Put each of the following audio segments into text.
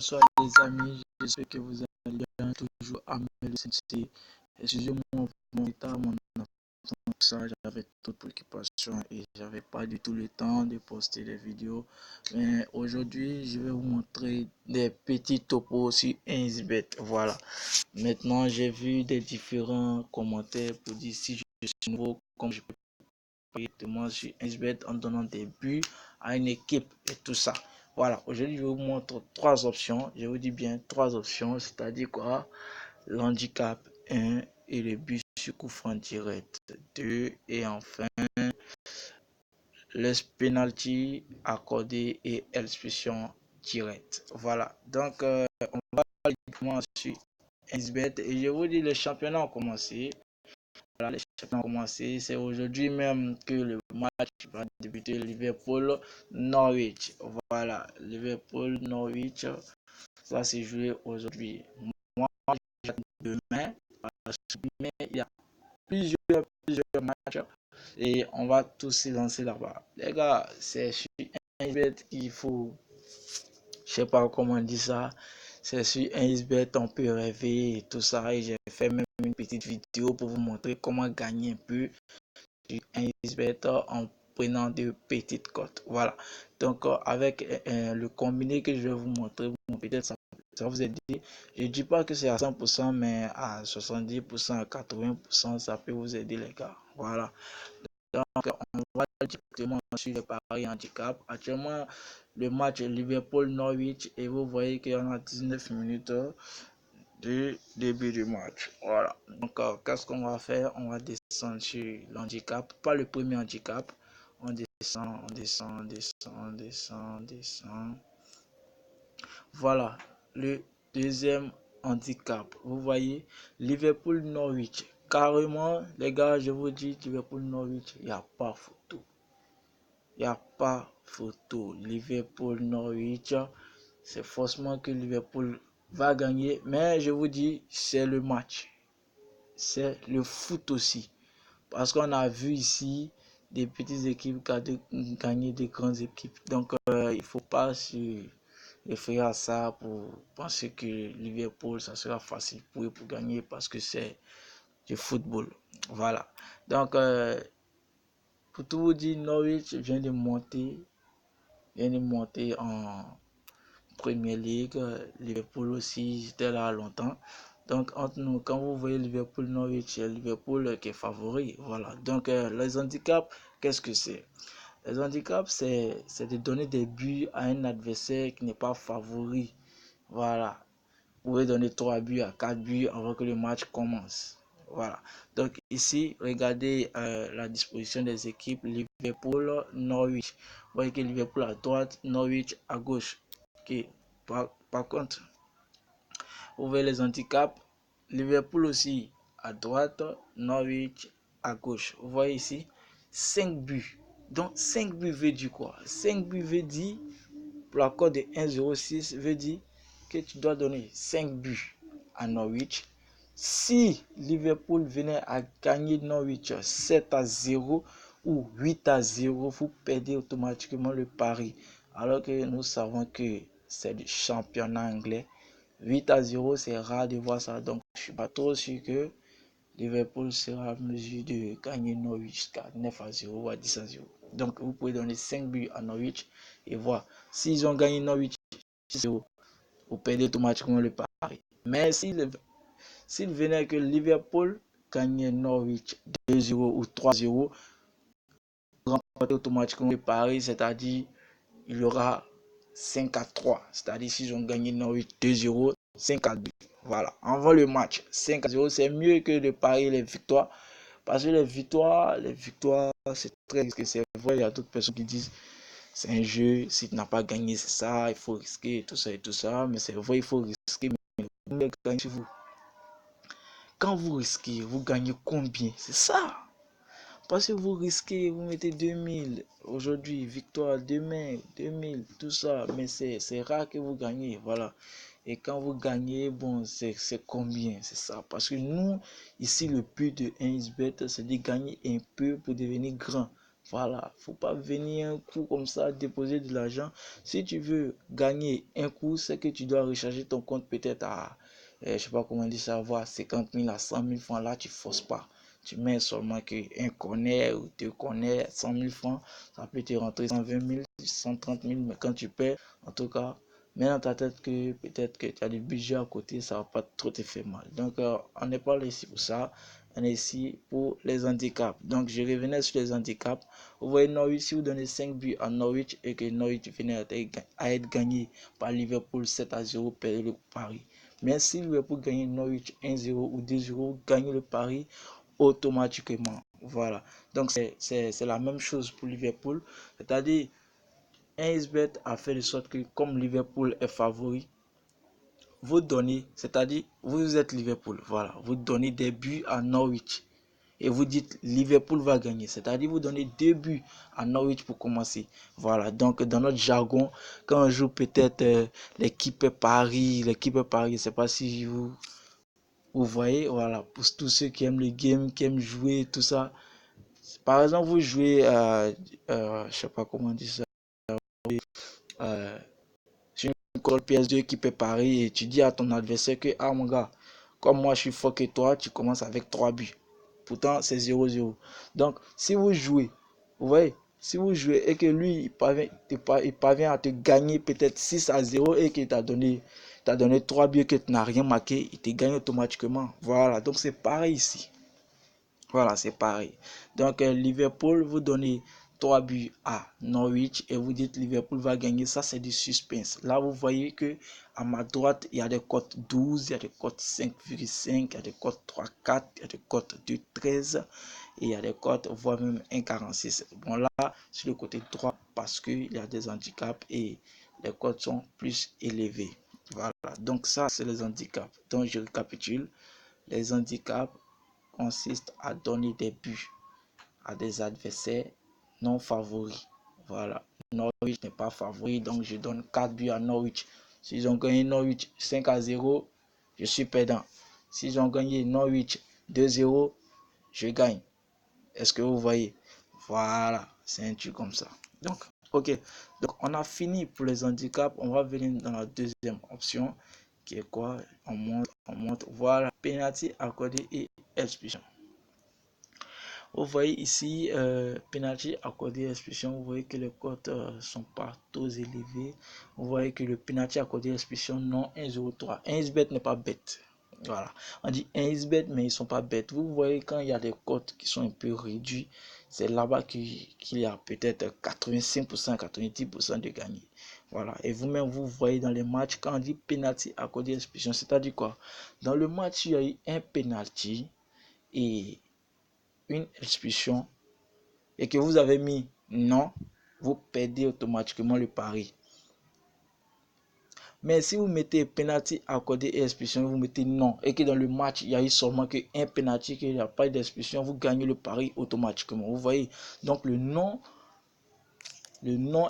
Bonsoir les amis, j'espère que vous allez bien, toujours à le sensei. Excusez-moi pour mon retard, mon enfant, ça, j'avais toute préoccupation et j'avais pas du tout le temps de poster des vidéos. Mais aujourd'hui, je vais vous montrer des petits topos sur 1xBet. Voilà. Maintenant, j'ai vu des différents commentaires pour dire si je suis nouveau, comme je peux directement sur 1xBet en donnant des buts à une équipe et tout ça. Voilà, aujourd'hui je vous montre trois options, je vous dis bien trois options, c'est-à-dire quoi? L'handicap 1 et le but sur coup franc direct 2 et enfin les penalty accordé et expulsion directe. Voilà, donc on va directement sur 1xBet et je vous dis les championnats ont commencé. Voilà, les championnats ont commencé. C'est aujourd'hui même que le match va débuter. Liverpool-Norwich. Voilà, Liverpool-Norwich va se jouer aujourd'hui. Moi, j'attends demain. Parce que demain, il y a plusieurs matchs et on va tous se lancer là-bas. Les gars, c'est sur un bet qu'il faut. Je sais pas comment on dit ça. C'est sur 1xBet, on peut rêver et tout ça. Et j'ai fait même une petite vidéo pour vous montrer comment gagner un peu sur 1xBet en prenant de petites cotes. Voilà. Donc, avec le combiné que je vais vous montrer, peut-être ça va vous aider. Je ne dis pas que c'est à 100%, mais à 70%, à 80%, ça peut vous aider, les gars. Voilà. Donc, on va directement sur les paris handicap. Actuellement, le match est Liverpool-Norwich et vous voyez qu'il y en a 19 minutes du début du match. Voilà. Donc, qu'est-ce qu'on va faire? On va descendre sur l'handicap, pas le premier handicap. On descend. Voilà. Le deuxième handicap. Vous voyez, Liverpool-Norwich. Carrément, les gars, je vous dis, Liverpool-Norwich, il n'y a pas photo. Il n'y a pas photo. Liverpool-Norwich, c'est forcément que Liverpool va gagner. Mais je vous dis, c'est le match. C'est le foot aussi. Parce qu'on a vu ici des petites équipes gagner des grandes équipes. Donc, il ne faut pas se référer à ça pour penser que Liverpool, ça sera facile pour eux pour gagner parce que c'est du football. Voilà. Donc, pour tout vous dire, Norwich vient de monter en Premier League. Liverpool aussi, j'étais là longtemps. Donc, entre nous, quand vous voyez Liverpool, Norwich, c'est Liverpool qui est favori. Voilà. Donc, les handicaps, qu'est-ce que c'est? Les handicaps, c'est de donner des buts à un adversaire qui n'est pas favori. Voilà. Vous pouvez donner 3 buts à 4 buts avant que le match commence. Voilà. Donc ici, regardez la disposition des équipes Liverpool, Norwich. Vous voyez que Liverpool à droite, Norwich à gauche. Ok. Par contre, vous voyez les handicaps. Liverpool aussi à droite, Norwich à gauche. Vous voyez ici, 5 buts. Donc 5 buts veut dire quoi? 5 buts veut dire, pour la cote de 1,06 veut dire que tu dois donner 5 buts à Norwich. Si Liverpool venait à gagner Norwich 7-0 ou 8-0, vous perdez automatiquement le pari. Alors que nous savons que c'est du championnat anglais. 8-0, c'est rare de voir ça. Donc, je ne suis pas trop sûr que Liverpool sera en mesure de gagner Norwich jusqu'à 9-0 ou à 10-0. Donc, vous pouvez donner 5 buts à Norwich et voir. S'ils ont gagné Norwich 6-0, vous perdez automatiquement le pari. Mais s'il venait que Liverpool gagne Norwich 2-0 ou 3-0, vous remportez automatiquement le pari, c'est-à-dire il y aura 5-3. C'est-à-dire s'ils ont gagné Norwich 2-0, 5-2. Voilà, avant le match, 5-0, c'est mieux que de parier les victoires. Parce que les victoires, c'est très risqué. C'est vrai, il y a d'autres personnes qui disent c'est un jeu, si tu n'as pas gagné, c'est ça, il faut risquer, tout ça et tout ça. Mais c'est vrai, il faut risquer, mais vous gagnez vous. Quand vous risquez, vous gagnez combien? C'est ça. Parce que vous risquez, vous mettez 2000 aujourd'hui, victoire demain, 2000, tout ça. Mais c'est rare que vous gagnez, voilà. Et quand vous gagnez, bon, c'est combien? C'est ça. Parce que nous, ici, le but de 1xBet, c'est de gagner un peu pour devenir grand. Voilà, faut pas venir un coup comme ça déposer de l'argent. Si tu veux gagner un coup, c'est que tu dois recharger ton compte peut-être à, je sais pas comment dire ça, voir 50 000 à 100 000 francs. Là, tu forces pas. Tu mets seulement que un connaît ou te connaît 100 000 francs, ça peut te rentrer 120 000, 130 000, mais quand tu perds, en tout cas, mets dans ta tête que peut-être que tu as du budget à côté, ça va pas trop te faire mal. Donc, on n'est pas là ici pour ça. On est ici pour les handicaps. Donc, je revenais sur les handicaps. Vous voyez Norwich, si vous donnez 5 buts à Norwich et que Norwich venait à être gagné par Liverpool 7-0, perdez le pari. Mais si Liverpool gagne Norwich 1-0 ou 2-0, gagnez le pari automatiquement. Voilà. Donc, c'est la même chose pour Liverpool. C'est-à-dire, 1xBet a fait de sorte que comme Liverpool est favori, vous donnez, c'est-à-dire, vous êtes Liverpool, voilà, vous donnez des buts à Norwich et vous dites Liverpool va gagner, c'est-à-dire vous donnez 2 buts à Norwich pour commencer. Voilà, donc dans notre jargon, quand on joue peut-être l'équipe Paris, je ne sais pas si vous voyez, voilà, pour tous ceux qui aiment le game, qui aiment jouer, tout ça. Par exemple, vous jouez, je sais pas comment dire ça, euh, sur une call PS2 équipe Paris et tu dis à ton adversaire que, ah mon gars, comme moi je suis fort que toi, tu commences avec 3 buts. Pourtant, c'est 0-0. Donc, si vous jouez, vous voyez, si vous jouez et que lui, il parvient à te gagner peut-être 6-0 et qu'il t'a donné 3 buts que tu n'as rien marqué, il te gagne automatiquement. Voilà, donc c'est pareil ici. Voilà, c'est pareil. Donc, Liverpool, vous donnez 3 buts à Norwich et vous dites Liverpool va gagner. Ça, c'est du suspense. Là, vous voyez que à ma droite, il y a des cotes 12, il y a des cotes 5,5, il y a des cotes 3,4, il y a des cotes 2,13 et il y a des cotes, voire même 1,46. Bon, là, sur le côté droit, parce qu'il y a des handicaps et les cotes sont plus élevées. Voilà, donc ça, c'est les handicaps. Donc, je récapitule. Les handicaps consiste à donner des buts à des adversaires non favoris. Voilà. Norwich n'est pas favori, donc je donne 4 buts à Norwich. S'ils ont gagné Norwich 5-0, je suis perdant. S'ils ont gagné Norwich 2-0, je gagne. Est-ce que vous voyez? Voilà, c'est un truc comme ça. Donc, ok. Donc, on a fini pour les handicaps. On va venir dans la deuxième option, qui est quoi? On monte. Voilà, penalty accordé et expulsion. Vous voyez ici, penalty accordé expulsion, vous voyez que les cotes sont pas trop élevées. Vous voyez que le penalty accordé expulsion, non, 1,03. 1xBet n'est pas bête. Voilà, on dit 1xBet, mais ils sont pas bêtes. Vous voyez quand il y a des cotes qui sont un peu réduites, c'est là-bas qu'il y a peut-être 85%, 90% de gagner. Voilà, et vous-même, vous voyez dans les matchs, quand on dit penalty accordé expulsion, c'est-à-dire quoi? Dans le match, il y a eu un penalty et une expulsion et que vous avez mis non, vous perdez automatiquement le pari. Mais si vous mettez penalty accordé et expulsion, vous mettez non, et que dans le match, il y a eu seulement qu'un penalty, qu'il n'y a pas d'expulsion, vous gagnez le pari automatiquement. Vous voyez, donc le non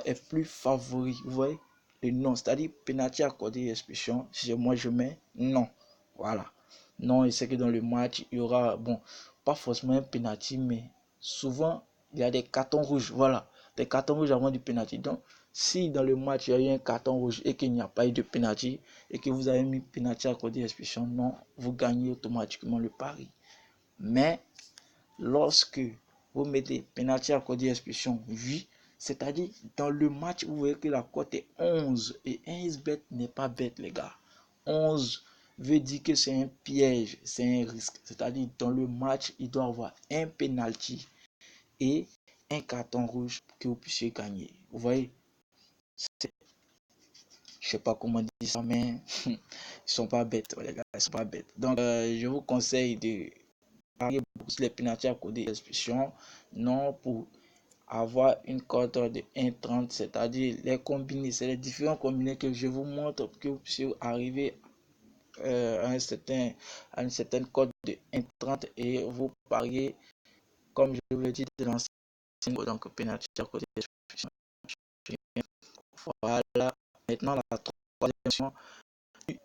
est plus favori. Vous voyez, le non, c'est-à-dire penalty accordé et expulsion, si moi je mets non. Voilà. Non, et c'est que dans le match, il y aura, bon, pas forcément un penalty, mais souvent, il y a des cartons rouges. Voilà, des cartons rouges avant du penalty. Donc, si dans le match, il y a eu un carton rouge et qu'il n'y a pas eu de penalty, et que vous avez mis penalty accordé expulsion, non, vous gagnez automatiquement le pari. Mais, lorsque vous mettez penalty accordé expulsion, oui, c'est-à-dire dans le match, vous voyez que la cote est 11 et 1xBet n'est pas bête, les gars. 11 veut dire que c'est un piège, c'est un risque. C'est-à-dire dans le match, il doit y avoir un penalty et un carton rouge que vous puissiez gagner. Vous voyez, je sais pas comment dire ça, mais ils sont pas bêtes, les gars, ils sont pas bêtes. Donc, je vous conseille de parier beaucoup sur les penalty accordés expulsion, non pour avoir une cote de 1,30, c'est-à-dire les combinés, c'est les différents combinés que je vous montre pour que vous puissiez arriver à une certaine cote de 1,30 et vous pariez, comme je vous l'ai dit, de l'ancien, donc penalty à côté. Voilà, maintenant la troisième option,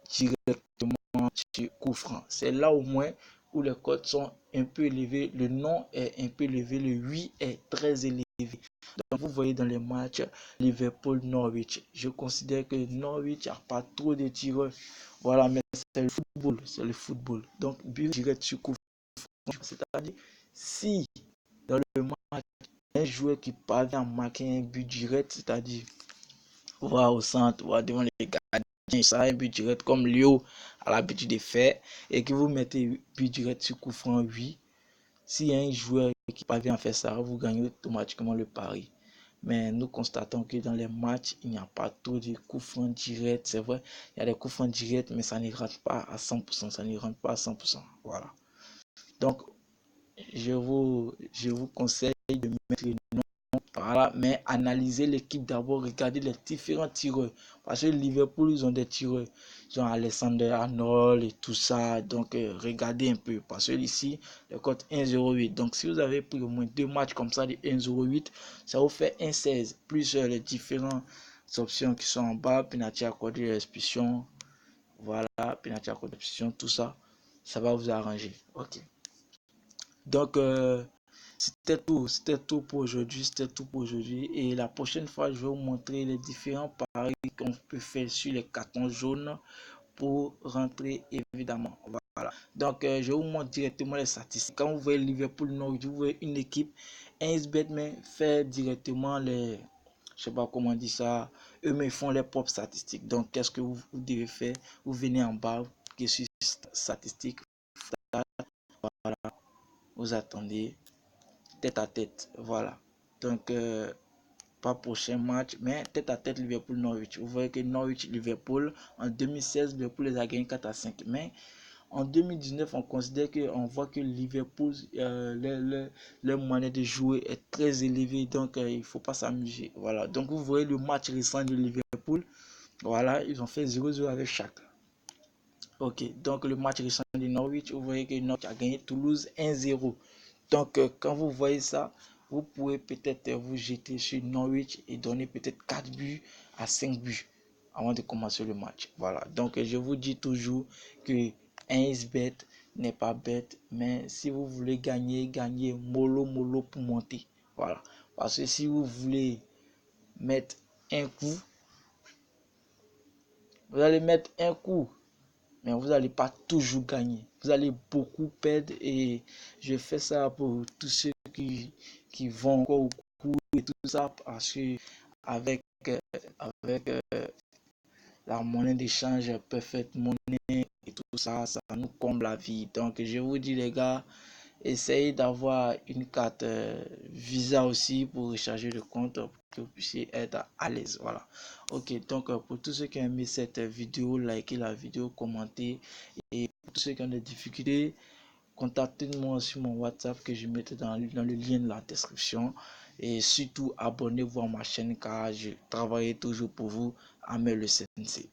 directement sur coup franc. C'est là au moins où les cotes sont un peu élevées, le non est un peu élevé, le oui est très élevé. Donc vous voyez dans les matchs Liverpool-Norwich, je considère que Norwich n'a pas trop de tireurs. Voilà, mais c'est le football, c'est le football. Donc but direct sur coup franc, c'est-à-dire si dans le match un joueur qui parvient à marquer un but direct, c'est-à-dire voir au centre, voir devant les gardiens, ça un but direct comme Léo a l'habitude de faire, et que vous mettez but direct sur coup franc, oui. S'il y a un joueur qui parvient à faire ça, vous gagnez automatiquement le pari. Mais nous constatons que dans les matchs, il n'y a pas trop de coups francs directs. C'est vrai, il y a des coups francs directs, mais ça ne rentre pas à 100%. Ça ne rentre pas à 100%. Voilà. Donc, je vous conseille de mettre le nom. Voilà, mais analysez l'équipe d'abord, regardez les différents tireurs. Parce que Liverpool, ils ont des tireurs. Ils ont Alexander Arnold et tout ça. Donc, regardez un peu. Parce que ici, le code 1,08. Donc, si vous avez pris au moins 2 matchs comme ça de 1,08, ça vous fait 1,16. Plus les différentes options qui sont en bas. Penalty accordé, expulsion. Voilà, penalty accordé, expulsion, tout ça. Ça va vous arranger. Ok. Donc, c'était tout pour aujourd'hui. Et la prochaine fois, je vais vous montrer les différents paris qu'on peut faire sur les cartons jaunes pour rentrer, évidemment. Voilà. Donc, je vous montre directement les statistiques. Quand vous voyez Liverpool Norwich, vous voyez une équipe, 1xBet, mais fait directement les, je sais pas comment dire ça, eux-mêmes font les propres statistiques. Donc, qu'est-ce que vous devez faire? Vous venez en bas, qui sur statistiques, voilà, vous attendez tête à tête. Voilà. Donc, pas prochain match, mais tête à tête Liverpool-Norwich. Vous voyez que Norwich-Liverpool, en 2016, Liverpool les a gagnés 4-5. Mais en 2019, on considère que, on voit que Liverpool, leur moyen de jouer est très élevé. Donc, il ne faut pas s'amuser. Voilà. Donc, vous voyez le match récent de Liverpool. Voilà, ils ont fait 0-0 avec chaque. Ok, donc le match récent de Norwich, vous voyez que Norwich a gagné Toulouse 1-0. Donc, quand vous voyez ça, vous pouvez peut-être vous jeter sur Norwich et donner peut-être 4 buts à 5 buts avant de commencer le match. Voilà. Donc, je vous dis toujours que 1xBet n'est pas bête, mais si vous voulez gagner, gagnez mollo pour monter. Voilà. Parce que si vous voulez mettre un coup, vous allez mettre un coup, mais vous n'allez pas toujours gagner. Vous allez beaucoup perdre, et je fais ça pour tous ceux qui vont encore au cours et tout ça, parce que avec, avec la monnaie d'échange Perfect Money et tout ça, ça nous comble la vie. Donc, je vous dis, les gars, essayez d'avoir une carte Visa aussi pour recharger le compte, pour que vous puissiez être à l'aise. Voilà. Ok, donc pour tous ceux qui ont aimé cette vidéo, likez la vidéo, commentez. Et pour tous ceux qui ont des difficultés, contactez-moi sur mon WhatsApp que je mettrai dans le lien de la description. Et surtout, abonnez-vous à ma chaîne, car je travaille toujours pour vous, Amel le Sensei.